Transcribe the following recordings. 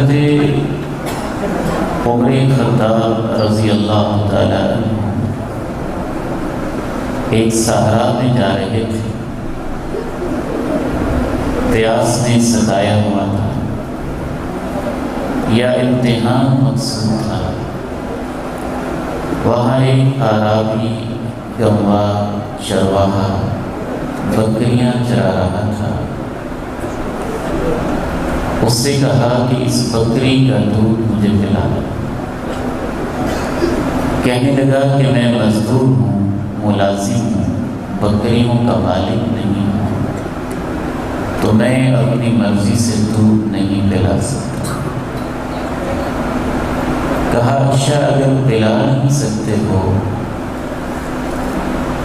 حضرت عمر خطاب رضی اللہ تعالیٰ عنہ ایک صحرا میں جا رہے تھے۔ پیاس نے ستایا ہوا تھا یا امتحان مقصود تھا۔ وہاں ایک عرابی گنوار چرواہا بکریاں چرا رہا تھا۔ اس سے کہا کہ اس بکری کا دودھ مجھے پلا۔ کہنے لگا کہ میں مزدور ہوں، ملازم ہوں، بکریوں کا مالک نہیں ہوں، تو میں اپنی مرضی سے دودھ نہیں پلا سکتا۔ کہا اچھا اگر پلا نہیں سکتے ہو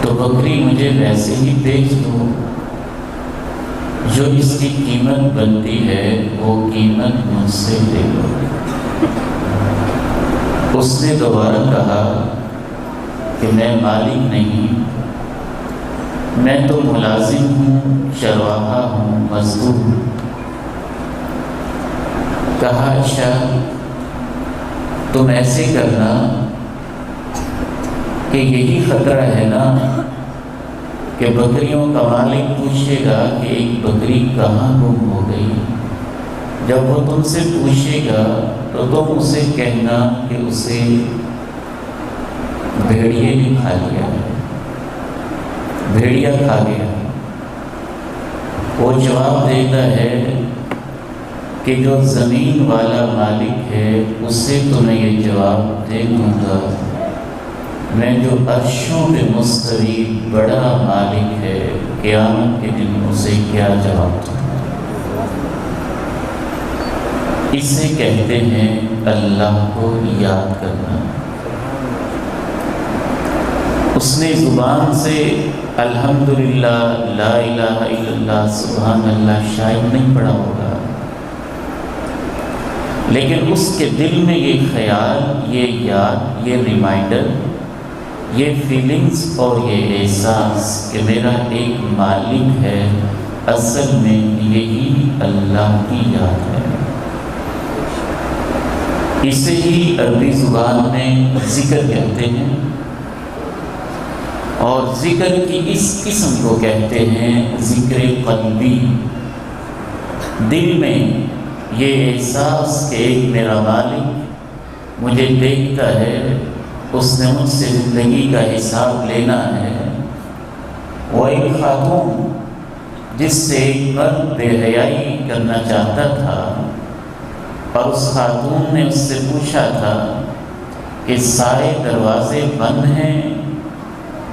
تو بکری مجھے ویسے ہی بیچ دو، جو اس کی قیمت بنتی ہے وہ قیمت مجھ سے لے لو۔ اس نے دوبارہ کہا کہ میں مالک نہیں، میں تو ملازم ہوں، چرواہا ہوں، مزدور ہوں۔ کہا اچھا تم ایسے کرنا کہ یہی خطرہ ہے نا کہ بکریوں کا مالک پوچھے گا کہ ایک بکری کہاں گم ہو گئی۔ جب وہ تم سے پوچھے گا تو تم اسے کہنا کہ اسے بھیڑیے نے کھا لیا، بھیڑیا کھا گیا۔ وہ جواب دیتا ہے کہ جو زمین والا مالک ہے اس سے تو میں یہ جواب دے دوں گا، میں جو عرشوں پہ مستوی بڑا مالک ہے، قیامت کے دن اسے کیا جواب دوں؟ اسے کہتے ہیں اللہ کو یاد کرنا۔ اس نے زبان سے الحمدللہ، لا الہ الا اللہ، سبحان اللہ شاید نہیں پڑھا ہوگا، لیکن اس کے دل میں یہ خیال، یہ یاد، یہ ریمائنڈر، یہ فیلنگز اور یہ احساس کہ میرا ایک مالک ہے، اصل میں یہی اللہ کی یاد ہے۔ اسے ہی عربی زبان میں ذکر کہتے ہیں، اور ذکر کی اس قسم کو کہتے ہیں ذکر قلبی۔ دل میں یہ احساس کہ ایک میرا مالک مجھے دیکھتا ہے، اس نے مجھ سے زندگی کا حساب لینا ہے۔ وہ ایک خاتون جس سے ایک مرد بے حیائی کرنا چاہتا تھا، اور اس خاتون نے اس سے پوچھا تھا کہ سارے دروازے بند ہیں؟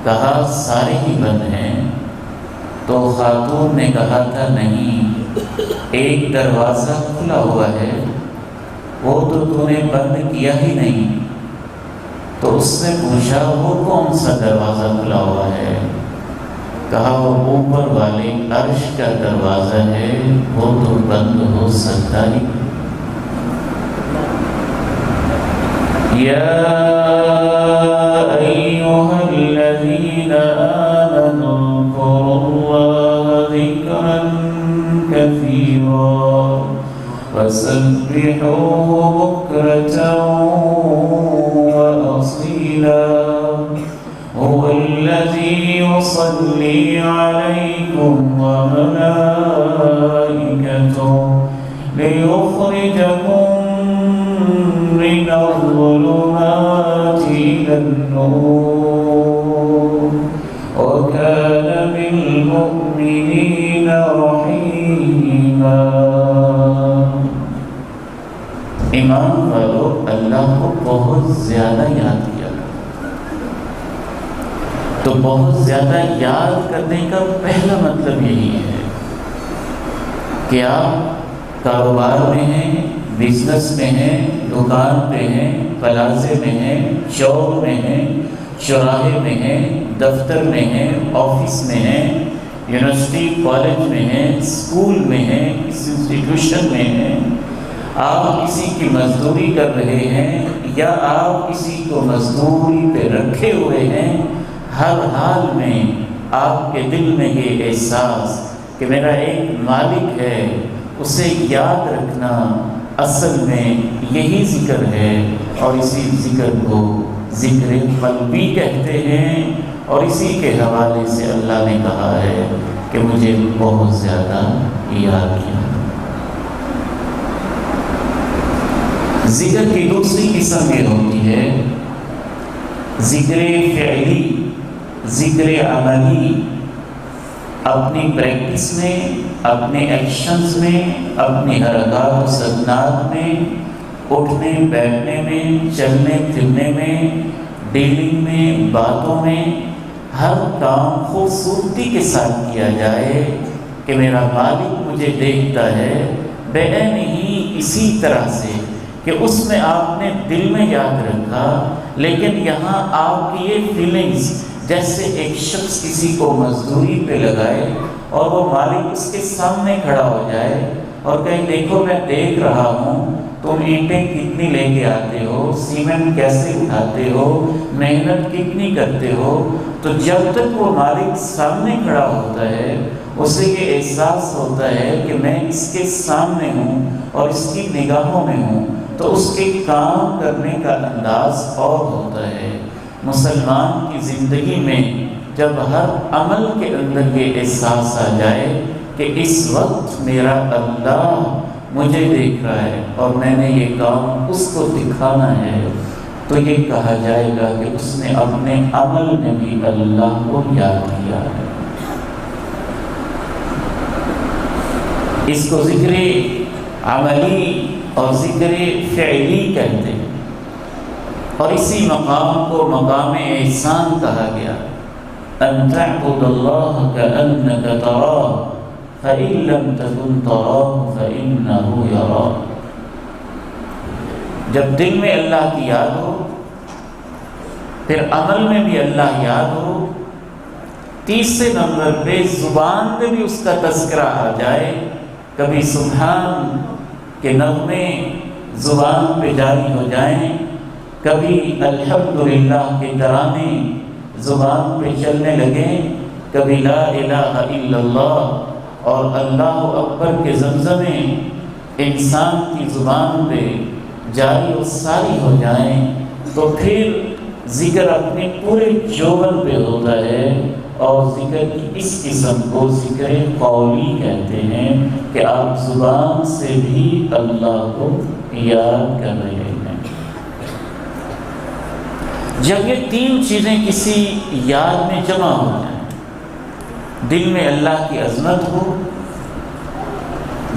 کہا سارے ہی بند ہیں۔ تو خاتون نے کہا تھا نہیں، ایک دروازہ کھلا ہوا ہے، وہ تو نے بند کیا ہی نہیں۔ تو اس نے پوچھا وہ کون سا دروازہ کھلا ہوا ہے؟ کہا وہ اوپر والے عرش کا دروازہ ہے، وہ تو بند ہو سکتا ہی۔ یا ایھا الذین آمنوا اذکروا اللہ ذکرا کثیرا وسبحوہ بکرۃ هو الذي يصلي عليكم وملائكته ليخرجكم من الظلمات إلى النور وكان بالمؤمنين رحيما۔ ایمان والو، اللہ کو بہت زیادہ یاد کیا، تو بہت زیادہ یاد کرنے کا پہلا مطلب یہی ہے کہ آپ کاروبار میں ہیں، بزنس میں ہیں، دکان پہ ہیں، پلازے میں ہیں، چوک میں ہیں، چوراہے میں ہیں، دفتر میں ہیں، آفس میں ہیں، یونیورسٹی کالج میں ہیں، اسکول میں ہیں، کسی انسٹیٹیوشن میں ہیں۔ آپ کسی کی مزدوری کر رہے ہیں یا آپ کسی کو مزدوری پہ رکھے ہوئے ہیں، ہر حال میں آپ کے دل میں یہ احساس کہ میرا ایک مالک ہے، اسے یاد رکھنا اصل میں یہی ذکر ہے، اور اسی ذکر کو ذکر قلبی کہتے ہیں، اور اسی کے حوالے سے اللہ نے کہا ہے کہ مجھے بہت زیادہ یاد کیا۔ ذکر کی دوسری قسم یہ ہوتی ہے ذکر فعلی، ذکر عملی، اپنی پریکٹس میں، اپنے ایکشنز میں، اپنی حرکات و سکنات میں، اٹھنے بیٹھنے میں، چلنے پھرنے میں، ڈیلنگ میں، باتوں میں، ہر کام خوبصورتی کے ساتھ کیا جائے کہ میرا مالک مجھے دیکھتا ہے، بعین ہی اسی طرح سے کہ اس میں آپ نے دل میں یاد رکھا، لیکن یہاں آپ کی یہ فیلنگز، جیسے ایک شخص کسی کو مزدوری پہ لگائے اور وہ مالک اس کے سامنے کھڑا ہو جائے اور کہیں دیکھو میں دیکھ رہا ہوں تم اینٹیں کتنی لے کے آتے ہو، سیمنٹ کیسے اٹھاتے ہو، محنت کتنی کرتے ہو، تو جب تک وہ مالک سامنے کھڑا ہوتا ہے اسے یہ احساس ہوتا ہے کہ میں اس کے سامنے ہوں اور اس کی نگاہوں میں ہوں، تو اس کے کام کرنے کا انداز اور ہوتا ہے۔ مسلمان کی زندگی میں جب ہر عمل کے اندر یہ احساس آ جائے کہ اس وقت میرا اللہ مجھے دیکھ رہا ہے اور میں نے یہ کام اس کو دکھانا ہے، تو یہ کہا جائے گا کہ اس نے اپنے عمل میں بھی اللہ کو یاد کیا ہے۔ اس کو ذکر عملی اور ذکر فعلی کہتے ہیں، اور اسی مقام کو مقام احسان کہا گیا، ان تعبد اللہ کأنک تراہ فإن لم تکن تراہ فإنہ یراہ۔ جب دل میں اللہ کی یاد ہو، پھر عمل میں بھی اللہ یاد ہو، تیسرے نمبر پہ زبان پہ بھی اس کا تذکرہ آ جائے، کبھی سبحان کے نغمے زبان پہ جاری ہو جائیں، کبھی الحمدللہ کے ترانے زبان پہ چلنے لگیں، کبھی لا الہ الا اللہ اور اللہ اکبر کے زمزمے انسان کی زبان پہ جاری و ساری ہو جائیں، تو پھر ذکر اپنے پورے جوبن پہ ہوتا ہے، اور ذکر کی اس قسم کو ذکر قولی کہتے ہیں کہ آپ زبان سے بھی اللہ کو یاد کر رہے ہیں۔ جب یہ تین چیزیں کسی یاد میں جمع ہو جائیں، دل میں اللہ کی عظمت ہو،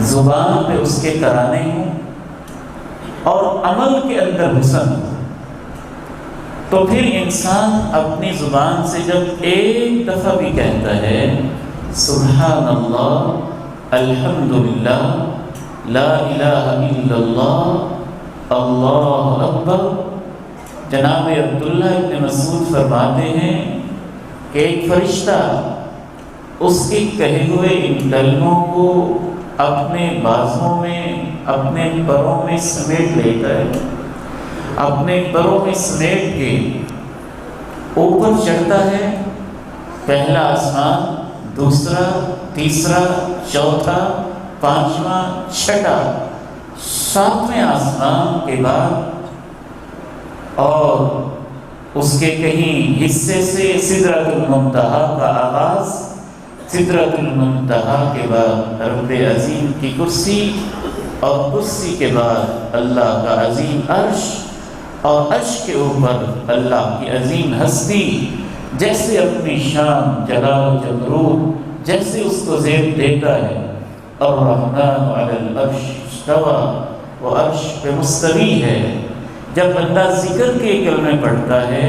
زبان پہ اس کے ترانے ہوں، اور عمل کے اندر حسن ہو، تو پھر انسان اپنی زبان سے جب ایک دفعہ بھی کہتا ہے سبحان اللہ، الحمدللہ، لا الہ الا اللہ، اللہ اکبر، جناب عبداللہ ابن مسعود فرماتے ہیں کہ ایک فرشتہ اس کے کہے ہوئے ان کلموں کو اپنے بازوں میں، اپنے پروں میں سمیٹ لیتا ہے، اپنے پروں میں سمیٹ کے اوپر چڑھتا ہے، پہلا آسمان، دوسرا، تیسرا، چوتھا، پانچواں، چھٹا، ساتویں آسمان کے بعد، اور اس کے کہیں حصے سے سدرۃ المنتہا کا آغاز، سدرۃ المنتہا کے بعد رب عظیم کی کرسی، اور کرسی کے بعد اللہ کا عظیم عرش، اور عرش کے اوپر اللہ کی عظیم ہستی، جیسے اپنی شان، جلال و جبروت جیسے اس کو زیب دیتا ہے، الرحمن علی العرش استوی، وہ عرش پہ مستوی ہے۔ جب بندہ ذکر کے کلمے پڑھتا ہے،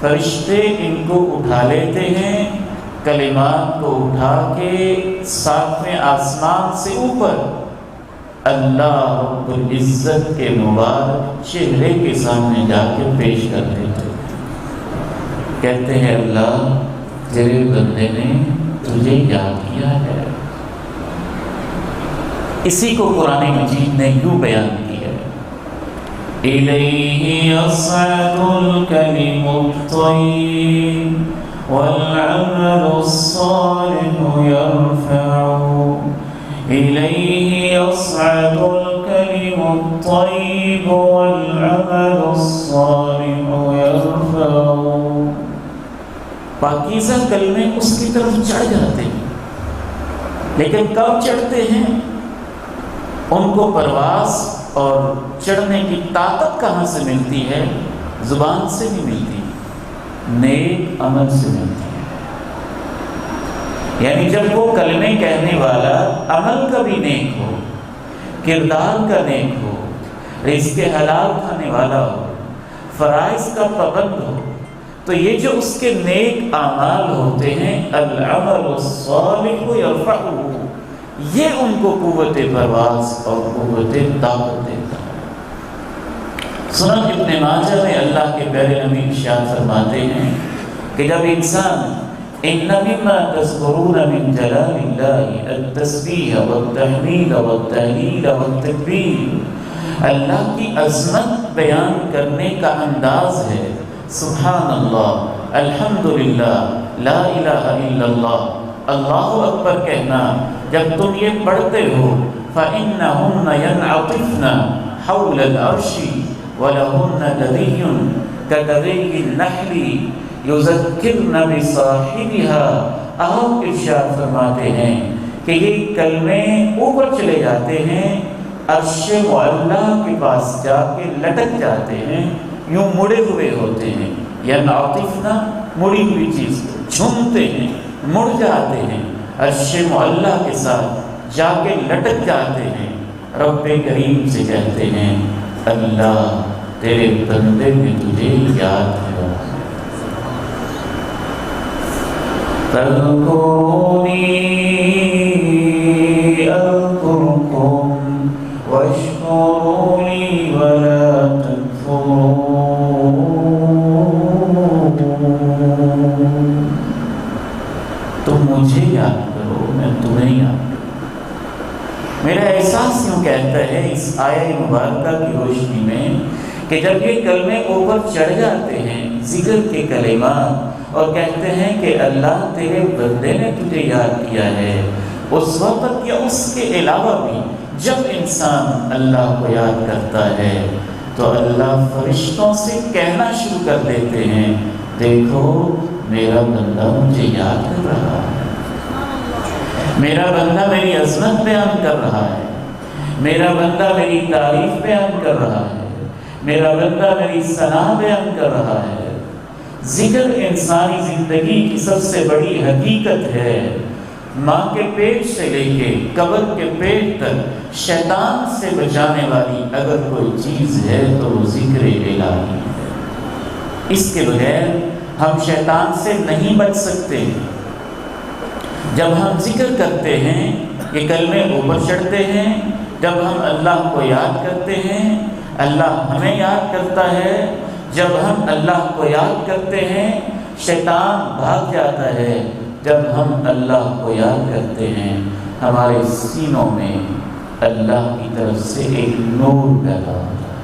فرشتے ان کو اٹھا لیتے ہیں، کلمات کو اٹھا کے ساتویں آسمان سے اوپر اللہ رب العزت کے مبارک چہرے کے سامنے جا کے پیش کر دیتے ہیں، کہتے ہیں اللہ تیرے بندے نے تجھے یاد کیا ہے۔ اسی کو قرآن مجید نے یوں بیان کیا ہے، الیہ یصعد الکلم الطیب والعمل الصالح یرفعہ، الیہ یصعد الکلم الطيب والعمل الصالح يرفعه. پاکیزہ کلمے اس کی طرف چڑھ جاتے ہیں، لیکن کب چڑھتے ہیں؟ ان کو پرواز اور چڑھنے کی طاقت کہاں سے ملتی ہے؟ زبان سے نہیں ملتی، نیک عمل سے ملتی ہے. یعنی جب وہ کلمے کہنے والا عمل کا بھی نیک ہو، کردار کا نیک ہو، رزق حلال کھانے والا ہو، فرائض کا پابند ہو، تو یہ جو اس کے نیک اعمال ہوتے ہیں، العمل الصالح یرفعہ، یہ ان کو قوت پرواز اور قوت طاقت دیتا ہے. سنن ابن ماجہ میں اللہ کے پیارے نبی ارشاد فرماتے ہیں کہ جب انسان ان مما تذکرون من جلال اللہ التسبیح والتحمید والتہلیل والتکبیر، اللہ کی عظمت بیان کرنے کا انداز ہے سبحان اللہ، الحمدللہ، لا الہ الا اللہ، اللہ اکبر کہنا. جب تم یہ پڑھتے ہو فإنہن ینعطفن حول العرش وَلَهُنَّ دَدِيٌّ كَدَدِيِّ النَّحْلِ يُذَكِّرْنَ بِصَاحِبِهَا. آپ ارشاد فرماتے ہیں کہ یہ کلمے اوپر چلے جاتے ہیں، عرش معلیٰ کے پاس جا کے لٹک جاتے ہیں، یوں مڑے ہوئے ہوتے ہیں. ینعطفن، مڑی ہوئی چیز، جھومتے ہیں، مڑ جاتے ہیں، عرش معلیٰ کے ساتھ جا کے لٹک جاتے ہیں. رب کریم سے کہتے ہیں اللہ تیرے بندے میں تجھے یاد ہے. تذکرونی اذکرکم واشکرونی ولا تکفرون. تم مجھے یاد کرو، میں تمہیں یاد کروں. میرا احساس یوں کہتا ہے اس آیہ مبارکہ کی روشنی میں کہ جب یہ کلمے اوپر چڑھ جاتے ہیں، ذکر کے کلمات، اور کہتے ہیں کہ اللہ تیرے بندے نے تجھے یاد کیا ہے، اس وقت یا اس کے علاوہ بھی جب انسان اللہ کو یاد کرتا ہے تو اللہ فرشتوں سے کہنا شروع کر دیتے ہیں دیکھو میرا بندہ مجھے یاد کر رہا ہے، میرا بندہ میری عظمت بیان کر رہا ہے، میرا بندہ میری تعریف بیان کر رہا ہے، میرا بندہ میری ثنا بیان کر رہا ہے. ذکر انسانی زندگی کی سب سے بڑی حقیقت ہے. ماں کے پیٹ سے لے کے قبر کے پیٹ تک شیطان سے بچانے والی اگر کوئی چیز ہے تو وہ ذکر الہی ہے. اس کے بغیر ہم شیطان سے نہیں بچ سکتے. جب ہم ذکر کرتے ہیں، یہ کلمے اوپر چڑھتے ہیں، جب ہم اللہ کو یاد کرتے ہیں اللہ ہمیں یاد کرتا ہے. جب ہم اللہ کو یاد کرتے ہیں شیطان بھاگ جاتا ہے. جب ہم اللہ کو یاد کرتے ہیں ہمارے سینوں میں اللہ کی طرف سے ایک نور پیدا ہوتا ہے.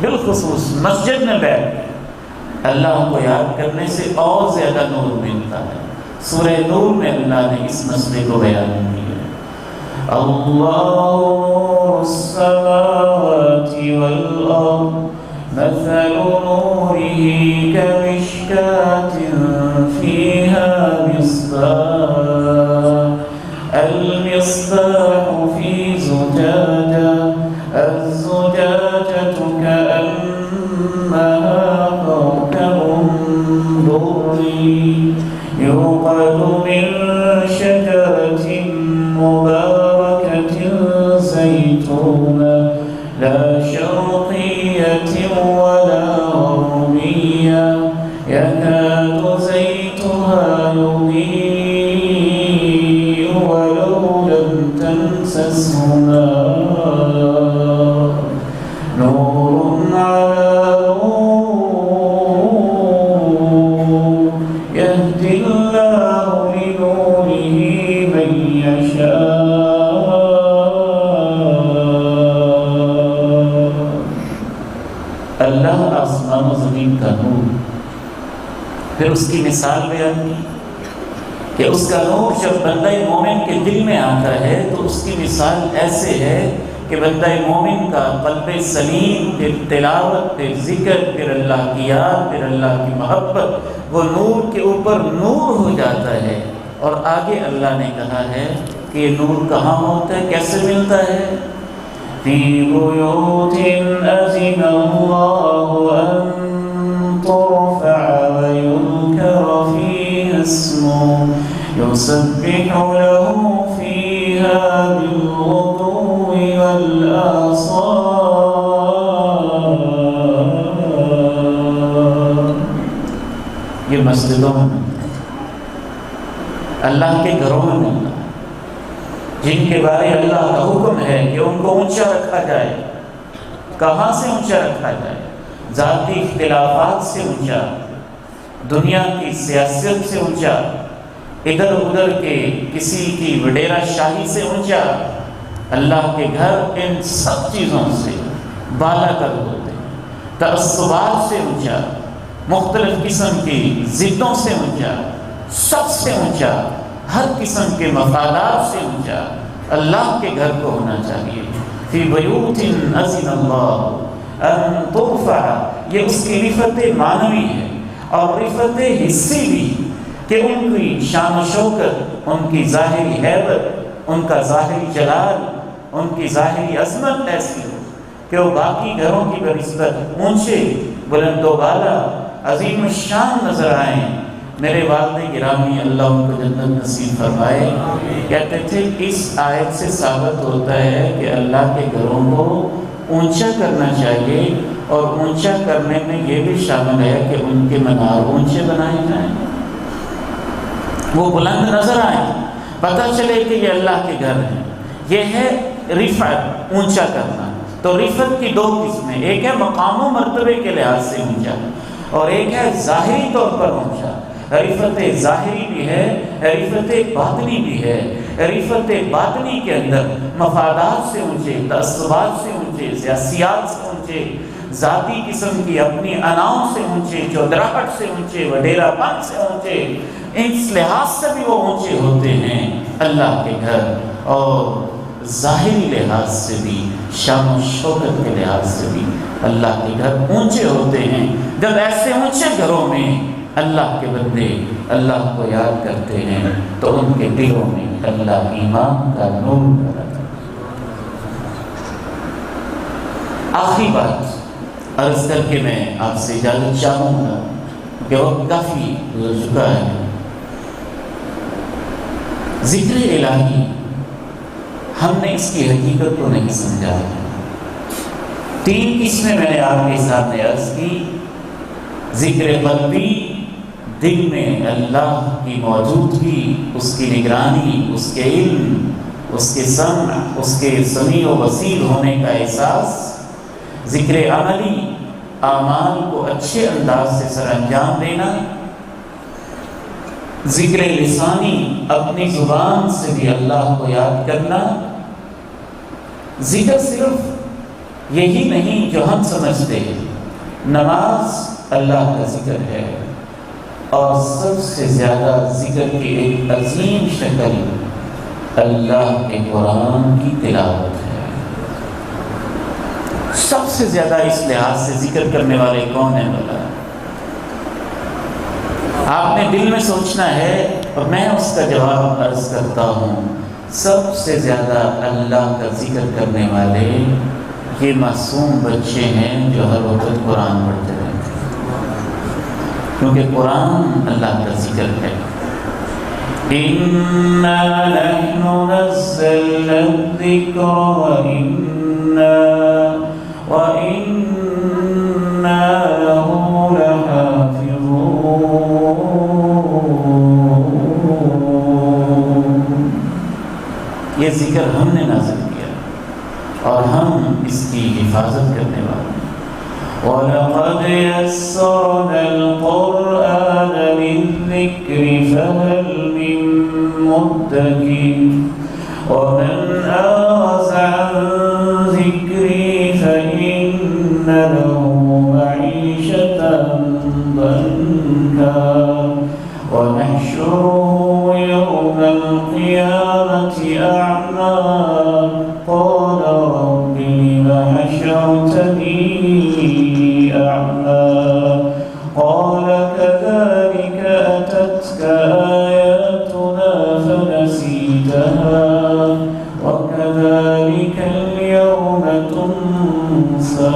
بالخصوص مسجد میں بیٹھ اللہ کو یاد کرنے سے اور زیادہ نور ملتا ہے. سورہ نور میں اللہ نے اس مسئلے کو بیان کیا. اللہ السماوات والارض مثل نوره كمشكاة فيها مصباح المصباح في زجاجة الزجاجة كأنها كوكب دري يوقد من شجرة مباركة زيتونة لا شرقية ولا غربية يكاد زيتها يضيء ولو لم تمسسه نار نور على نور يهدي الله لنوره من يشاء. اللہ آسمان و زمین کا نور. پھر اس کی مثال بیان کی کہ اس کا نور جب بندہ مومن کے دل میں آتا ہے تو اس کی مثال ایسے ہے کہ بندہ مومن کا قلب سلیم، پھر تلاوت، پھر ذکر، پھر اللہ کی یاد، پھر اللہ کی محبت، وہ نور کے اوپر نور ہو جاتا ہے۔ اور آگے اللہ نے کہا ہے کہ یہ نور کہاں ہوتا ہے، کیسے ملتا ہے؟ فی بیوت اذن اللہ ان ترفع ویذکر فیہا اسمہ یسبح لہ فیہا بالغدو والآصال۔ یہ مسجدوں میں اللہ کے گھروں میں ملتا ہے، جن کے بارے اللہ کا حکم ہے کہ ان کو اونچا رکھا جائے۔ کہاں سے اونچا رکھا جائے؟ ذاتی اختلافات سے اونچا، دنیا کی سیاست سے اونچا، ادھر ادھر کے کسی کی وڈیرہ شاہی سے اونچا۔ اللہ کے گھر ان سب چیزوں سے بالا کر ہوتے ہیں، تعصبات سے اونچا، مختلف قسم کی ضدوں سے اونچا، سب سے اونچا، ہر قسم کے مفادات سے اونچا اللہ کے گھر کو ہونا چاہیے۔ فی بیوت اذن اللہ ان ترفع، یہ اس کی رفعت معنوی ہے اور رفعت حسی بھی، کہ ان کی شان و شوکت، ان کی ظاہری حیبت، ان کا ظاہری جلال، ان کی ظاہری عظمت ایسی ہو کہ وہ باقی گھروں کی بنسبت اونچے، بلند و بالا، عظیم الشان نظر آئیں۔ میرے والد گرامی اللہ ان کو جنت نصیب فرمائے کہتے تھے اس آیت سے ثابت ہوتا ہے کہ اللہ کے گھروں کو اونچا کرنا چاہیے، اور اونچا کرنے میں یہ بھی شامل ہے کہ ان کے منار اونچے بنائے جائیں، وہ بلند نظر آئیں، پتہ چلے کہ یہ اللہ کے گھر ہیں۔ یہ ہے رفعت، اونچا کرنا۔ تو رفعت کی دو قسمیں، ایک ہے مقام و مرتبے کے لحاظ سے اونچا، اور ایک ہے ظاہری طور پر اونچا۔ رفعت ظاہری بھی ہے، رفعت باطنی بھی ہے۔ رفعت باطنی کے اندر مفادات سے اونچے، تعصبات سے اونچے، سیاسیات سے اونچے، ذاتی قسم کی اپنی اناؤں سے اونچے، چودراہٹ سے اونچے، وڈیرہ پن سے اونچے، اس لحاظ سے بھی وہ اونچے ہوتے ہیں اللہ کے گھر، اور ظاہری لحاظ سے بھی، شان و شوکت کے لحاظ سے بھی اللہ کے گھر اونچے ہوتے ہیں۔ جب ایسے اونچے گھروں میں اللہ کے بندے اللہ کو یاد کرتے ہیں تو ان کے دلوں میں اللہ ایمان کا نور پیدا کرتا ہے۔ آخری بات عرض کر کے میں آپ سے اجازت چاہوں گا کہ وقت کافی گزر چکا ہے۔ ذکر الہی ہم نے اس کی حقیقت کو نہیں سمجھا ہے۔ تین قسمیں میں نے آپ کے سامنے عرض کی۔ ذکر قلبی، دل میں اللہ کی موجودگی، اس کی نگرانی، اس کے علم، اس کے سمع، اس کے سمیع و بصیر ہونے کا احساس۔ ذکر عملی، اعمال کو اچھے انداز سے سر انجام دینا۔ ذکر لسانی، اپنی زبان سے بھی اللہ کو یاد کرنا۔ ذکر صرف یہی نہیں جو ہم سمجھتے ہیں، نماز اللہ کا ذکر ہے، اور سب سے زیادہ ذکر کی ایک عظیم شکل اللہ کے قرآن کی تلاوت ہے۔ سب سے زیادہ اس لحاظ سے ذکر کرنے والے کون ہیں بولا؟ آپ نے دل میں سوچنا ہے اور میں اس کا جواب عرض کرتا ہوں۔ سب سے زیادہ اللہ کا ذکر کرنے والے یہ معصوم بچے ہیں جو ہر وقت قرآن پڑھتے رہتے ہیں، کیونکہ قرآن اللہ کا ذکر ہے۔ إِنَّا نَحْنُ نَزَّلْنَا الذِّكْرَ وَإِنَّا لَهُ لَحَافِظُونَ۔ یہ ذکر ہم نے نازل کیا اور ہم اس کی حفاظت کرنے والے ہیں۔ وَلَقَدْ يَسَّرْنَا الْقُرْآنَ لِلذِّكْرِ فَهَلْ مِن مُّدَّكِرٍ وَمَنْ أَعْرَضَ عَن ذِكْرِي فَإِنَّ لَهُ مَعِيشَةً ضَنكًا وَنَحْشُرُهُ يَوْمَ الْقِيَامَةِ أَعْمَىٰ قَالَ رَبِّ ذلك اليوم تنسى۔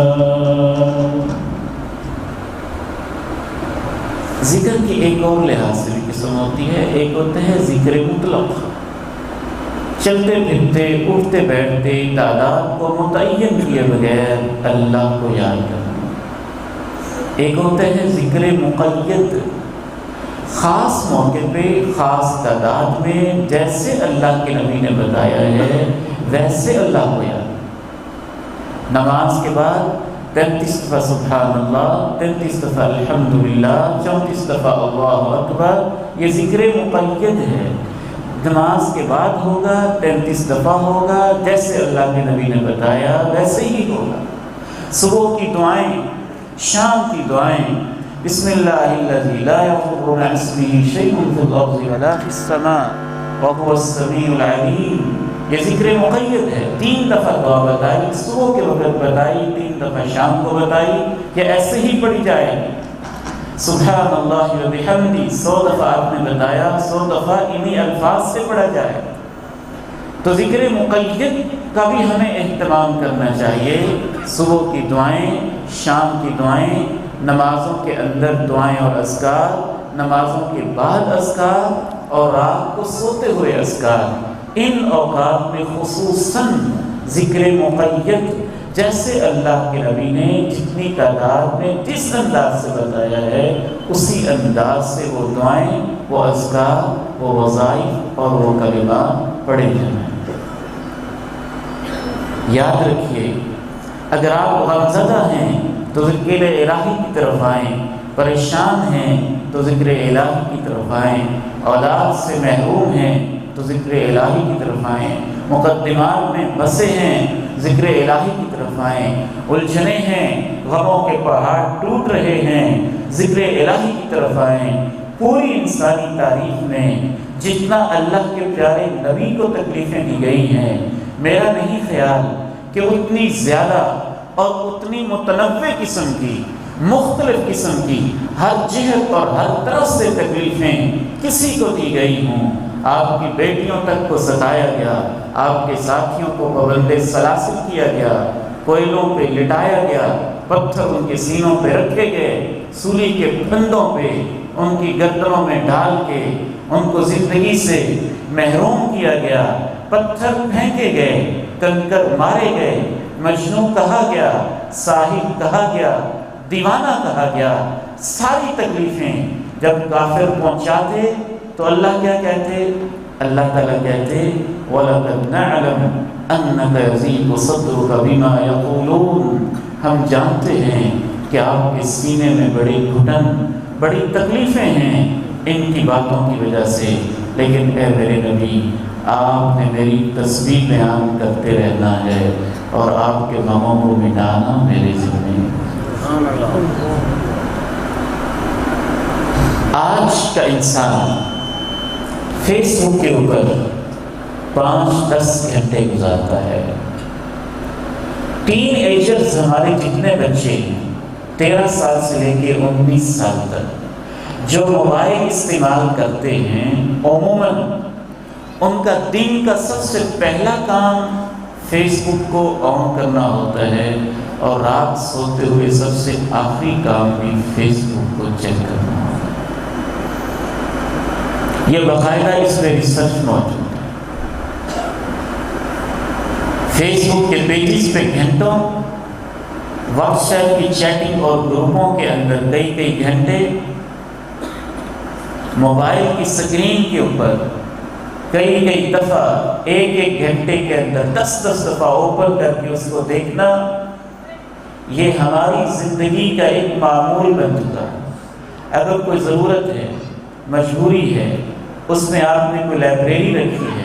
ذکر کی ایک اور لحاظ سے بھی قسم ہوتی ہے، ایک ہوتا ہے ذکر مطلق، چلتے پھرتے اٹھتے بیٹھتے تعداد کو متعین کیے بغیر اللہ کو یاد کرنا۔ ایک ہوتا ہے ذکر مقید، خاص موقع پہ خاص تعداد میں جیسے اللہ کے نبی نے بتایا ہے ویسے اللہ کو یاد۔ نماز کے بعد 33 دفعہ سبحان اللہ، 33 دفعہ الحمدللہ، 34 دفعہ اللہ اکبر، یہ ذکر مقید ہے۔ نماز کے بعد ہوگا، 33 دفعہ ہوگا، جیسے اللہ کے نبی نے بتایا ویسے ہی ہوگا۔ صبح کی دعائیں، شام کی دعائیں، بسم اللہ الذی لا یضر مع اسمہ شیء فی الارض ولا فی السماء وهو السمیع العلیم، یہ ذکر مقید ہے۔ 3 دفعہ دعا بتائی، صبح کے وقت بتائی، 3 دفعہ شام کو بتائی، یہ ایسے ہی پڑھی جائے گی۔ سبحان اللہ و بحمدہ 100 دفعہ آپ نے بتایا، 100 دفعہ انہی الفاظ سے پڑھا جائے۔ تو ذکر مقید کا بھی ہمیں اہتمام کرنا چاہیے۔ صبح کی دعائیں، شام کی دعائیں، نمازوں کے اندر دعائیں اور اذکار، نمازوں کے بعد اذکار اور رات کو سوتے ہوئے اذکار، ان اوقات میں خصوصاً ذکر مقید جیسے اللہ کے نبی نے جتنی تعداد میں جس انداز سے بتایا ہے اسی انداز سے وہ دعائیں، وہ اذکار، وہ وظائف اور وہ کلمات پڑھے جائیں۔ یاد رکھیے، اگر آپ غمزدہ ہیں تو ذکر الہی کی طرف آئیں، پریشان ہیں تو ذکر الہی کی طرف آئیں، اولاد سے محروم ہیں تو ذکر الہی کی طرف آئیں، مقدمات میں بسے ہیں ذکر الہی کی طرف آئیں، الجھنے ہیں، غموں کے پہاڑ ٹوٹ رہے ہیں، ذکر الہی کی طرف آئیں۔ پوری انسانی تاریخ میں جتنا اللہ کے پیارے نبی کو تکلیفیں دی گئی ہیں، میرا نہیں خیال کہ اتنی زیادہ اور اتنی متنوع قسم کی، مختلف قسم کی، ہر جہت اور ہر طرف سے تکلیفیں کسی کو دی گئی ہوں۔ آپ کی بیٹیوں تک کو ستایا گیا، آپ کے ساتھیوں کو پابند سلاسل کیا گیا، کوئلوں پہ لٹایا گیا، پتھر ان کے سینوں پہ رکھے گئے، سولی کے پھندوں پہ ان کی گردنوں میں ڈال کے ان کو زندگی سے محروم کیا گیا، پتھر پھینکے گئے، کنکر مارے گئے، مجنون کہا گیا، ساحر کہا گیا، دیوانہ کہا گیا۔ ساری تکلیفیں جب کافر پہنچاتے تو اللہ کیا کہتے؟ اللہ تعالیٰ کہتے وَلَقَدْ نَعْلَمُ أَنَّكَ يَضِيقُ صَدْرُكَ بِمَا يَقُولُونَ، ہم جانتے ہیں کہ آپ کے سینے میں بڑی گھٹن، بڑی تکلیفیں ہیں ان کی باتوں کی وجہ سے، لیکن اے میرے نبی آپ نے میری تسبیح بیان کرتے رہنا ہے اور آپ کے غموں کو مٹانا میرے ذمہ۔ آج کا انسان فیس بک کے اوپر 5-10 گھنٹے گزارتا ہے۔ ٹین ایجرز ہمارے جتنے بچے ہیں 13 سال سے لے کے 19 سال تک جو موبائل استعمال کرتے ہیں، عموماً ان کا دن کا سب سے پہلا کام فیس بک کو آن کرنا ہوتا ہے اور رات سوتے ہوئے سب سے آخری کام بھی فیس بک کو چیک کرنا ہوتا ہے۔ یہ باقاعدہ اس میں ریسرچ موجود ہے۔ فیس بک کے پیجز پہ گھنٹوں، واٹس ایپ کی چیٹنگ اور گروپوں کے اندر کئی گھنٹے، موبائل کی سکرین کے اوپر کئی دفعہ ایک گھنٹے کے اندر 10 دفعہ اوپن کر کے اس کو دیکھنا، یہ ہماری زندگی کا ایک معمول بن چکا ہے۔ اگر کوئی ضرورت ہے، مجبوری ہے، اس میں آپ نے کوئی لائبریری رکھی ہے،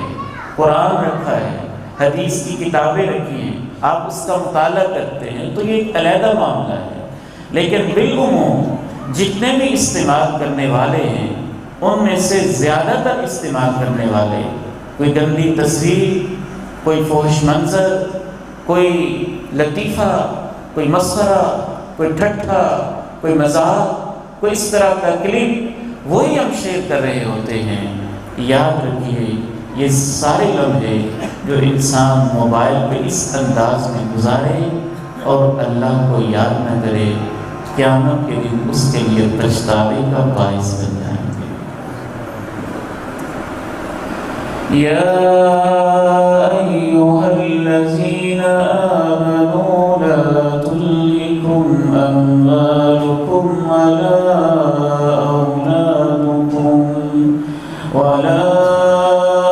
قرآن رکھا ہے، حدیث کی کتابیں رکھی ہیں، آپ اس کا مطالعہ کرتے ہیں تو یہ ایک علیحدہ معاملہ ہے۔ لیکن بالعموم جتنے بھی استعمال کرنے والے ہیں ان میں سے زیادہ تر استعمال کرنے والے کوئی گندی تصویر، کوئی فحش منظر، کوئی لطیفہ، کوئی مسخرہ، کوئی ٹھٹھا، کوئی مذاق، کوئی اس طرح کا کلپ وہی ہم شیئر کر رہے ہوتے ہیں۔ یاد رکھیے یہ سارے لمحے جو انسان موبائل پہ اس انداز میں گزارے اور اللہ کو یاد نہ کرے، قیامت کے دن اس کے لیے پچھتاوے کا باعث بن جائیں گے۔ یا ایھا الذین آمنوا لا تلہکم اموالکم ولا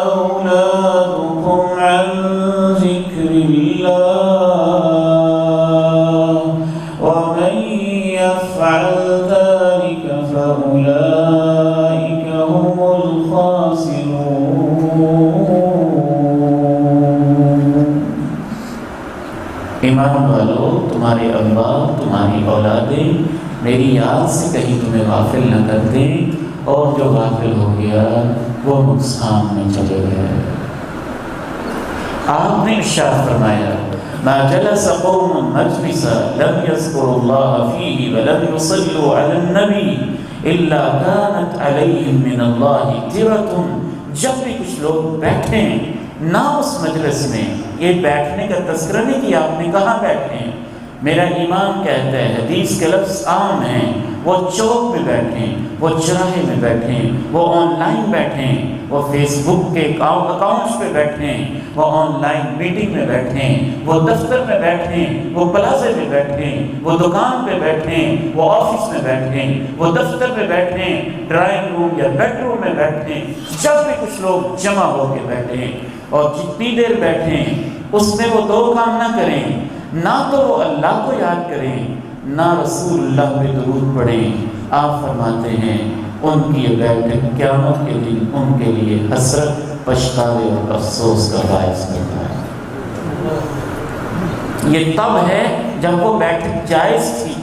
أولادكم عن ذكر الله ومن يفعل ذلك فأولئك هم الخاسرون۔ ایمان والو، تمہارے اولاد، تمہاری اولادیں میری یاد سے کہیں تمہیں غافل نہ کر دیں، اور جو غافل ہو گیا وہ نقصان میں چلے گئے۔ آپ نے ارشاد فرمایا ما جلس قوم مجلسا لم يذكروا الله فيه ولم يصلوا على النبي الا كانت عليهم من الله ترة۔ جب بھی کچھ لوگ بیٹھیں نہ اس مجلس میں، یہ بیٹھنے کا تذکرہ نہیں کہ آپ نے کہاں بیٹھیں، میرا ایمان کہتا ہے، حدیث کے لفظ عام ہیں، وہ چوک میں بیٹھیں، وہ چراہے میں بیٹھیں، وہ آن لائن بیٹھیں، وہ فیس بک کے اکاؤنٹس پہ بیٹھیں، وہ آن لائن میٹنگ میں بیٹھیں، وہ دفتر میں بیٹھیں، وہ پلازے میں بیٹھیں، وہ دکان پہ بیٹھیں، وہ آفس میں بیٹھیں، وہ دفتر میں بیٹھیں، ڈرائنگ روم یا بیڈ روم میں بیٹھیں، جب بھی کچھ لوگ جمع ہو کے بیٹھیں اور جتنی دیر بیٹھیں اس میں وہ دو کام نہ کریں، نہ تو وہ اللہ کو یاد کریں، نہ رسول اللہ پہ درود پڑھیں۔ آپ فرماتے ہیں ان کی یہ بیٹھک قیامت کے دن ان کے لیے حسرت، پچھتاوے اور افسوس کا باعث بنتا ہے۔ یہ تب ہے جب وہ بیٹھک جائز تھی،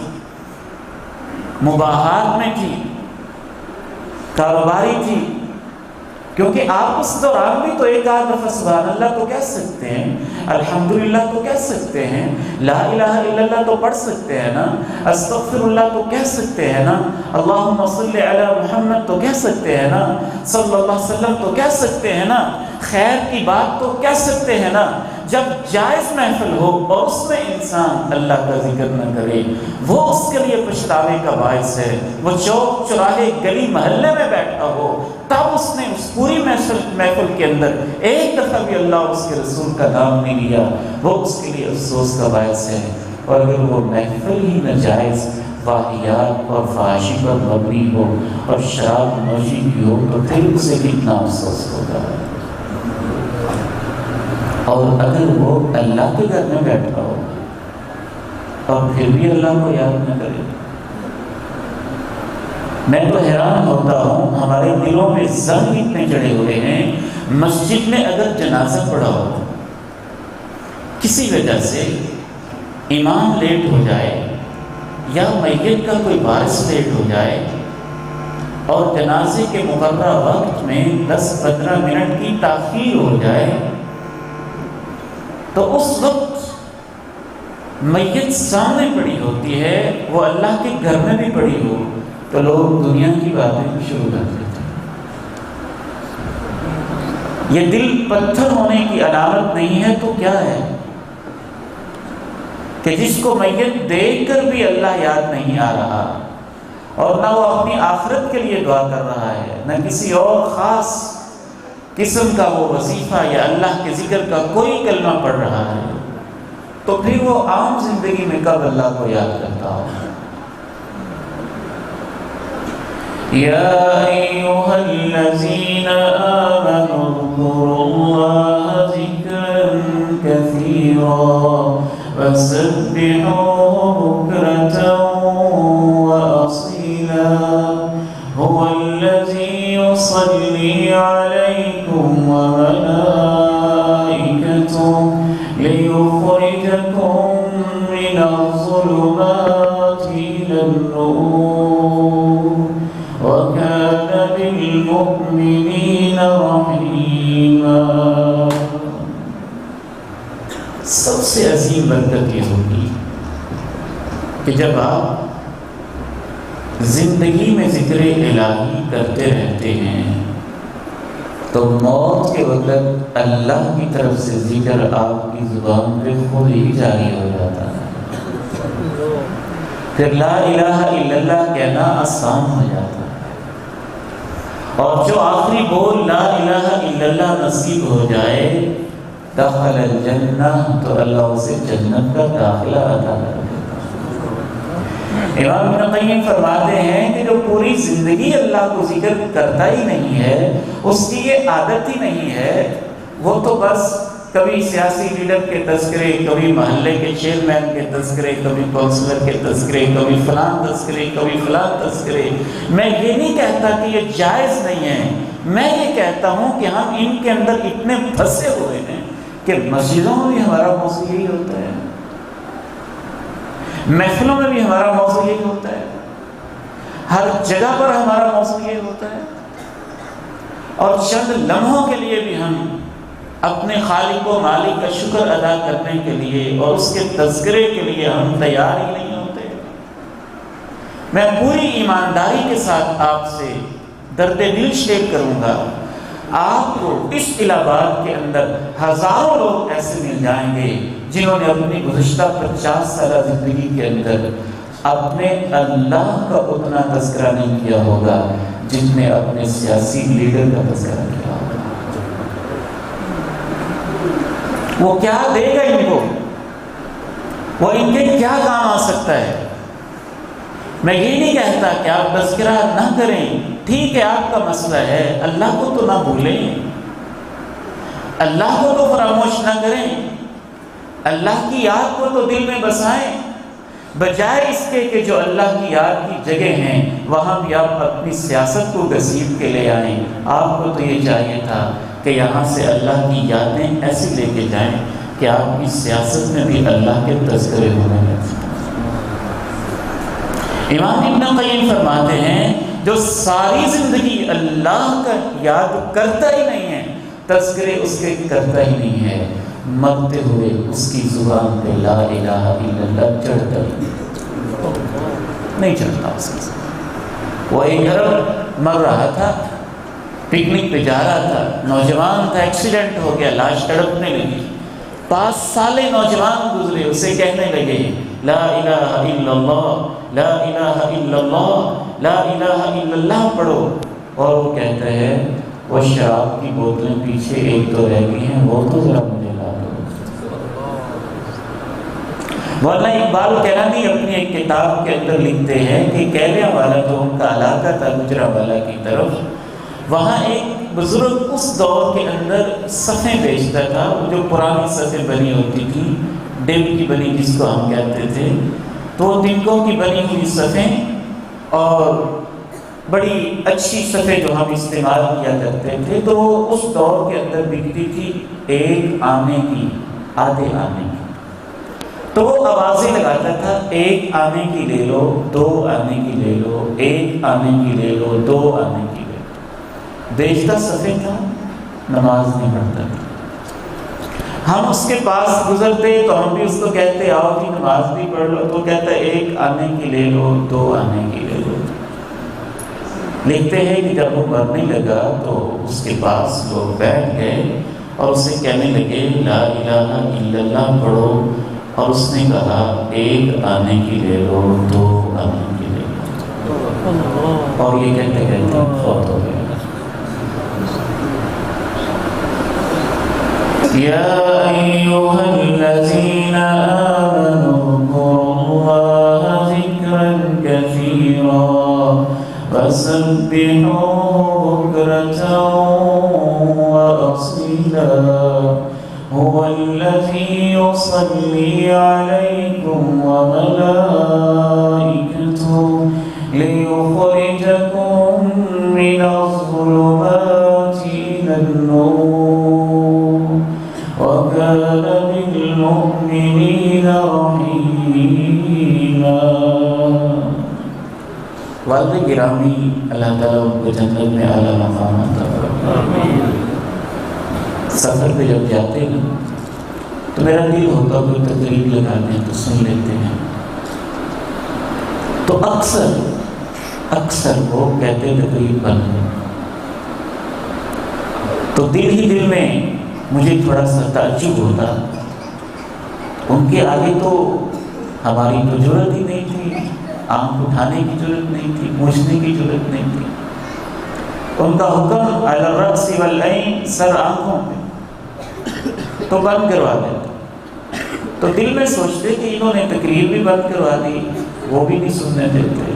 مباحات میں تھی، کاروباری تھی، کیونکہ آپ اس دوران بھی تو ایک آدھ دفعہ سبحان اللہ تو کہہ سکتے ہیں، الحمدللہ تو کہہ سکتے ہیں، لا الہ الا اللہ تو پڑھ سکتے ہیں نا، استغفر اللہ تو کہہ سکتے ہیں نا، اللہم صلی علی محمد تو کہہ سکتے ہیں نا، صلی اللہ علیہ وسلم تو کہہ سکتے ہیں نا، خیر کی بات تو کہہ سکتے ہیں نا۔ جب جائز محفل ہو اور اس میں انسان اللہ کا ذکر نہ کرے، وہ اس کے لیے پچھتاوے کا باعث ہے۔ وہ چوک چوراہے گلی محلے میں بیٹھا ہو، تب اس نے اس پوری محفل کے اندر ایک دفعہ بھی اللہ اور اس کے رسول کا نام نہیں لیا، وہ اس کے لیے افسوس کا باعث ہے۔ اور اگر وہ محفل ہی ناجائز واہیات اور فحاشی پر مبنی ہو اور شراب نوشی کی ہو تو پھر اسے کتنا افسوس ہوگا۔ اور اگر وہ اللہ کے گھر میں بیٹھا ہو اور پھر بھی اللہ کو یاد نہ کرے، میں تو حیران ہوتا ہوں، ہمارے دلوں میں زنگ اتنے چڑھے ہوئے ہیں، مسجد میں اگر جنازہ پڑا ہو، کسی وجہ سے امام لیٹ ہو جائے یا میت کا کوئی وارث لیٹ ہو جائے اور جنازے کے مقررہ وقت میں 10-15 منٹ کی تاخیر ہو جائے، تو اس وقت میت سامنے پڑی ہوتی ہے، وہ اللہ کے گھر میں بھی پڑی ہو، تو لوگ دنیا کی باتیں شروع کر دیتے ہیں۔ یہ دل پتھر ہونے کی علامت نہیں ہے تو کیا ہے کہ جس کو میت دیکھ کر بھی اللہ یاد نہیں آ رہا، اور نہ وہ اپنی آخرت کے لیے دعا کر رہا ہے، نہ کسی اور خاص قسم کا وہ وظیفہ یا اللہ کے ذکر کا کوئی کلمہ پڑھ رہا ہے، تو پھر وہ عام زندگی میں کب اللہ کو یاد کرتا ہو؟ یا ایھا الذین آمنوا اذکروا اللہ ذکرا کثیرا وسبحوہ بکرۃ وأصیلا هو الذی یصلی علیکم وملائکتہ لِيُخْرِجَكُم مِّنَ الظُّلُمَاتِ إِلَى النُّورِ وَكَانَ بِالْمُؤْمِنِينَ رَحِيمًا۔ سب سے عظیم برکت یہ ہوگی کہ جب آپ زندگی میں ذکر الہی کرتے رہتے ہیں تو موت کے وقت اللہ کی طرف سے ذکر آپ کی زبان پہ خود ہی جاری ہو جاتا ہے، پھر لا الہ الا اللہ کہنا آسان ہو جاتا ہے، اور جو آخری بول لا الہ الا اللہ نصیب ہو جائے دخل الجنہ، تو اللہ اسے جنت کا داخلہ عطا کر دیتا ہے۔ امام ابن قیم فرماتے ہیں کہ جو پوری زندگی اللہ کو ذکر کرتا ہی نہیں ہے، اس کی یہ عادت ہی نہیں ہے، وہ تو بس کبھی سیاسی لیڈر کے تذکرے، کبھی محلے کے چیئرمین کے تذکرے، کبھی کونسلر کے تذکرے، کبھی فلان تذکرے، کبھی فلان تذکرے۔ میں یہ نہیں کہتا کہ یہ جائز نہیں ہے، میں یہ کہتا ہوں کہ ہم ان کے اندر اتنے پھنسے ہوئے ہیں کہ مسجدوں میں بھی ہمارا موضوع یہی ہوتا ہے، محفلوں میں بھی ہمارا موضوع یہی ہوتا ہے، ہر جگہ پر ہمارا موضوع یہی ہوتا ہے، اور چند لمحوں کے لیے بھی ہم اپنے خالق و مالک کا شکر ادا کرنے کے لیے اور اس کے تذکرے کے لیے ہم تیار ہی نہیں ہوتے۔ میں پوری ایمانداری کے ساتھ آپ سے درد دل شیئر کروں گا، آپ کو اس الہ آباد کے اندر ہزاروں لوگ ایسے مل جائیں گے جنہوں نے اپنی گزشتہ 50 سالہ زندگی کے اندر اپنے اللہ کا اتنا تذکرہ نہیں کیا ہوگا جتنے اپنے سیاسی لیڈر کا تذکرہ کیا ہوگا۔ وہ کیا دے گا ان کو، وہ ان کے کیا کام آ سکتا ہے؟ میں یہ نہیں کہتا کہ آپ تذکرہ نہ کریں، ٹھیک ہے آپ کا مسئلہ ہے، اللہ کو تو نہ بھولیں، اللہ کو تو فراموش نہ کریں، اللہ کی یاد کو تو دل میں بسائیں، بجائے اس کے کہ جو اللہ کی یاد کی جگہ ہیں وہاں بھی آپ اپنی سیاست کو گھسیٹ کے لے آئیں۔ آپ کو تو یہ چاہیے تھا کہ یہاں سے اللہ کی یادیں ایسی لے کے جائیں کہ آپ کی سیاست میں بھی اللہ کے تذکرے ہونے لگیں۔ امام ابن قیم فرماتے ہیں جو ساری زندگی اللہ کا یاد کرتا ہی نہیں ہے، تذکرے اس کے کرتا ہی نہیں ہے، مرتے ہوئے اس کی زبان پہ لا الہ الا اللہ چڑھتا ہی نہیں چڑھتا اس کے ساتھ۔ وہ ایک طرف مر رہا تھا، پکنک پہ جا رہا تھا، نوجوان تھا، ایکسیڈنٹ ہو گیا، لاش تڑپنے لگی، 5 سالے نوجوان گزرے، اسے کہنے لگے لا الہ الا اللہ، لا الہ الا اللہ، لا الہ الا اللہ پڑھو، اور وہ کہتا ہے وہ شراب کی بوتلیں پیچھے 1-2 رہ گئی ہیں، وہ تو ذرا مجھے لا دو۔ مولانا اقبال کیلانی اپنی ایک کتاب کے اندر لکھتے ہیں کہ کیلیاں والا جو ان کا علاقہ تھا گجرانوالہ کی طرف، وہاں ایک بزرگ اس دور کے اندر صفیں بیچتا تھا، جو پرانی صفیں بنی ہوتی تھی، ڈب کی بنی جس کو ہم کہتے تھے، تو تنکوں کی بنی ہوئی صفیں اور بڑی اچھی صفیں جو ہم استعمال کیا کرتے تھے، تو وہ اس دور کے اندر بکتی تھی 1 آنے کی، آدھے آنے کی۔ تو وہ آوازیں لگاتا تھا 1 آنے کی لے لو، 2 آنے کی لے لو، 1 آنے کی لے لو، 2 آنے کی لے لو۔ بیچتا صفیں تھا، نماز نہیں پڑھتا تھا۔ ہم اس کے پاس گزرتے تو ہم بھی اس کو کہتے آؤ جی نماز بھی پڑھ لو، تو کہتا 1 آنے کی لے لو، 2 آنے کی لے لو۔ لکھتے ہیں کہ جب وہ مرنے لگا تو اس کے پاس لوگ بیٹھ گئے اور اسے کہنے لگے لا الہ الا اللہ پڑھو، اور اس نے کہا 1 آنے کی لے لو، 2 آنے کی لے لو، اور یہ کہتے کہتے فوت ہو گئے۔ یا ایھا الذین آمنوا اذکروا اللہ ذکرا کثیرا وسبحوه بکرة وأصیلا هو الذی یصلی علیکم وملائکته لیخرجکم من الظلمات إلی النور وكان بالمؤمنين رحيما۔ والد گرامی اللہ تعالیٰ ان کو جنت میں اعلیٰ مقام عطا فرمائے۔ سفر پہ جب جاتے ہیں تو میرا دل ہوتا کوئی تقریب لگاتے ہیں تو سن لیتے ہیں، تو اکثر وہ کہتے تقریب بن تو دل ہی دل میں مجھے تھوڑا سا تعجب ہوتا، ان کے آگے تو ہماری تو ضرورت ہی نہیں تھی، آنکھ اٹھانے کی ضرورت نہیں تھی، پوچھنے کی ضرورت نہیں تھی، ان کا حکم علی الرأس والعین، سر آنکھوں پہ، تو بند کروا دیتے۔ تو دل میں سوچتے کہ انہوں نے تقریر بھی بند کروا دی، وہ بھی نہیں سننے دیتے۔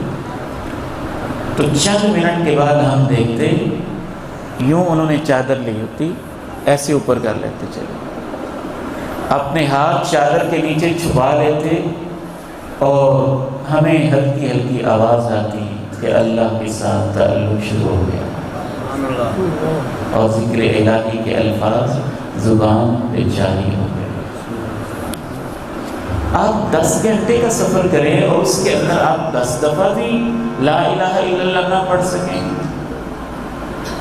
تو چند منٹ کے بعد ہم دیکھتے یوں انہوں نے چادر لی ہوتی، ایسے اوپر کر لیتے، چلے اپنے ہاتھ چادر کے نیچے چھپا لیتے، اور ہمیں ہلکی ہلکی آواز آتی کہ اللہ کے ساتھ تعلق شروع ہو گیا، اور ذکر الہی کے الفاظ زبان پہ جاری ہو گئے۔ آپ 10 گھنٹے کا سفر کریں اور اس کے اندر آپ 10 دفعہ بھی لا الہ الا اللہ نہ پڑھ سکیں،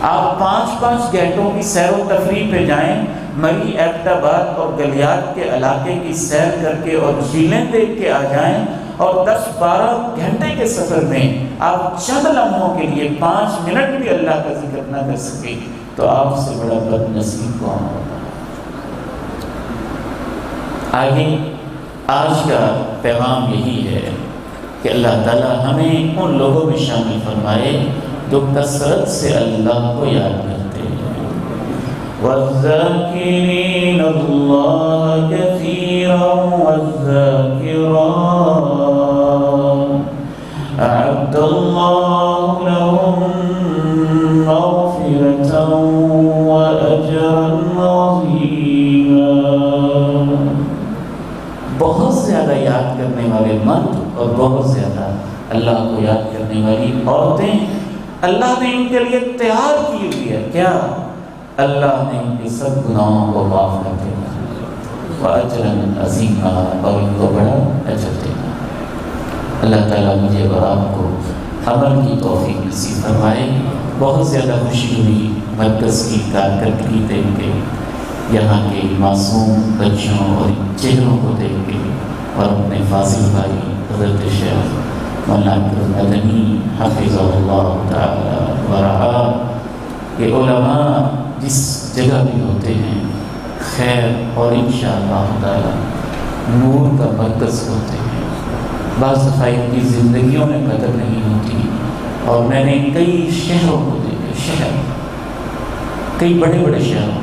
آپ 5 گھنٹوں کی سیر و تفریح پہ جائیں، مری ایبٹ آباد اور گلیات کے علاقے کی سیر کر کے اور جھیلیں دیکھ کے آ جائیں، اور 10-12 گھنٹے کے سفر میں آپ چند لمحوں کے لیے 5 منٹ بھی اللہ کا ذکر نہ کر سکیں، تو آپ سے بڑا بد نصیب کون ہوگا؟ آگے آج کا پیغام یہی ہے کہ اللہ تعالیٰ ہمیں ان لوگوں میں شامل فرمائے جو کثرت سے اللہ کو یاد کرتے ہیں۔ وَالذَّاكِرِينَ اللَّهَ كَثِيرًا وَالذَّاكِرَاتِ أَعَدَّ اللَّهُ لَهُم مَّغْفِرَةً وَأَجْرًا عَظِيمًا۔ بہت زیادہ یاد کرنے والے مرد اور بہت زیادہ اللہ کو یاد کرنے والی عورتیں اللہ نے ان کے لیے تیار کی ہوئی ہے۔ کیا؟ اللہ نے ان کے سب گناہوں کو معاف کر دیا، وَأَجْرًا عَظِيمًا، اور ان کو بڑا اجر دینا۔ اللہ تعالیٰ مجھے اور آپ کو عمل کی توفیق نصیب فرمائے۔ بہت زیادہ خوشی ہوئی مرکز کی کارکردگی دیکھ کے، یہاں کے معصوم بچوں اور چہروں کو دیکھ کے، اور اپنے فاضل بھائی حضرت شیخ مولانا مدنی حافظ اللہ تعالی ورعا کہ علماء جس جگہ بھی ہوتے ہیں خیر اور انشاءاللہ تعالی نور کا مرکز ہوتے ہیں۔ بعض دفعہ ان کی زندگیوں میں قدر نہیں ہوتی، اور میں نے کئی شہروں کو دیکھے، شہر کئی بڑے بڑے شہروں،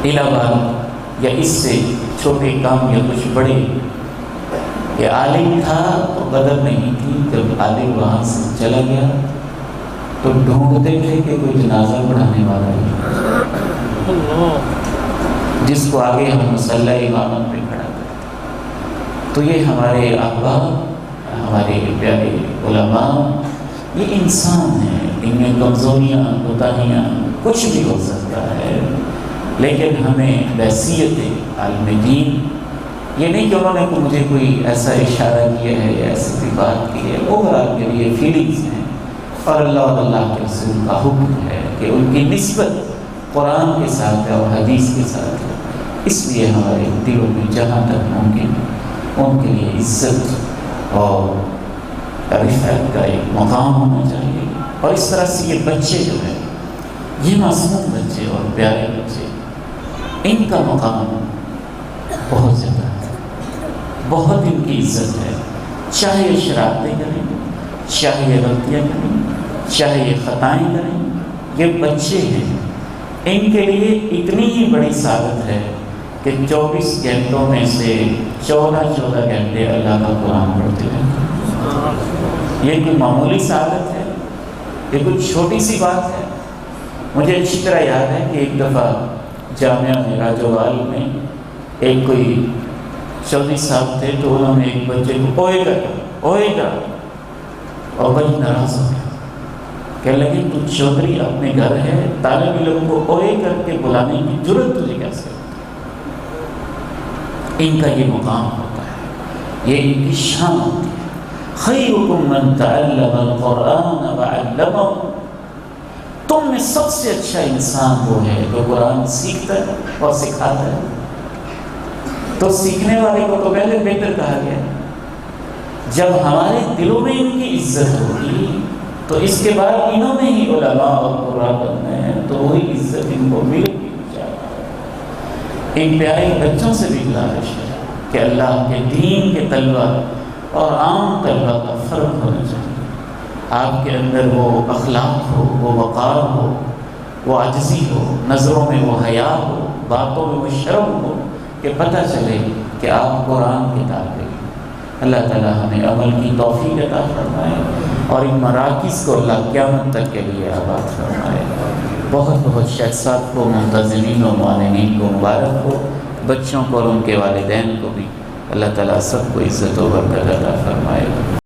الہ آباد یا اس سے چھوٹے کام یا کچھ بڑے، کہ عالم تھا تو قدر نہیں تھی، جب عالم وہاں سے چلا گیا تو ڈھونڈتے تھے کہ کوئی جنازہ پڑھانے والا ہے جس کو آگے ہم مصلی امامت پہ کھڑا کرتے۔ تو یہ ہمارے آبا، ہمارے پیارے علماء، یہ انسان ہیں، ان میں کمزوریاں، کوتاہیاں، کچھ بھی ہو سکتا ہے، لیکن ہمیں بحیثیت عالم دین، یہ نہیں کہ انہوں نے مجھے کوئی ایسا اشارہ کیا ہے یا ایسی کوئی بات کی ہے، اوورآل کے لیے فیلنگز ہیں، اور اللہ اور اللہ کے رسول کا حکم ہے کہ ان کی نسبت قرآن کے ساتھ ہے اور حدیث کے ساتھ ہے۔ اس لیے ہمارے دلوں میں جہاں تک ممکن ان کے لیے عزت اور رفعت کا ایک مقام ہونا چاہیے۔ اور اس طرح سے یہ بچے جو ہیں، یہ معصوم بچے اور پیارے بچے، ان کا مقام بہت زیادہ ہے، بہت ان کی عزت ہے، چاہے یہ شرارتیں کریں، چاہے یہ غلطیاں کریں، چاہے یہ خطائیں کریں، یہ بچے ہیں، ان کے لیے اتنی ہی بڑی سعادت ہے کہ 24 گھنٹوں میں سے 14 گھنٹے اللہ کا قرآن پڑھتے ہیں۔ یہ کوئی معمولی سعادت ہے، یہ کوئی چھوٹی سی بات ہے۔ مجھے اچھی طرح یاد ہے کہ ایک دفعہ جامعہ میں راجوال میں ایک کوئی چودھری صاحب تھے، تو انہوں نے ایک بچے کو اوئے گا اور بڑی ناراض ہو گیا، کہنے لگے تو چودھری اپنے گھر ہے، طالب علم کو اوئے کر کے بلانے کی جرأت تجھے کیسے ہوتی؟ ان کا یہ مقام ہوتا ہے، یہ ان کی شان ہوتی ہے۔ خیرکم من تعلم القرآن وعلمہ، تم میں سب سے اچھا انسان وہ ہے جو قرآن سیکھتا ہے اور سکھاتا ہے۔ تو سیکھنے والے کو تو پہلے بہتر کہا گیا۔ جب ہمارے دلوں میں ان کی عزت ہوگی تو اس کے بعد انہوں نے ہی علماء اور قرآن بننے ہیں، تو وہی عزت ان کو مل گئی انشاءاللہ۔ ان پیارے بچوں سے بھی گزارش ہے کہ اللہ کے دین کے طلبہ اور عام طلبہ کا فرق ہونا چاہیے۔ آپ کے اندر وہ اخلاق ہو، وہ وقار ہو، وہ عاجزی ہو، نظروں میں وہ حیا ہو، باتوں میں وہ شرم ہو، کہ پتہ چلے کہ آپ قرآن کے تابع ہیں۔ اللہ تعالیٰ ہمیں عمل کی توفیق عطا فرمائے اور ان مراکز کو اللہ قیامت تک کے لیے آباد فرمائے۔ بہت بہت شیخ صاحب کو، منتظمین و معلمین کو مبارک ہو، بچوں کو اور ان کے والدین کو بھی اللہ تعالیٰ سب کو عزت و برکت عطا فرمائے۔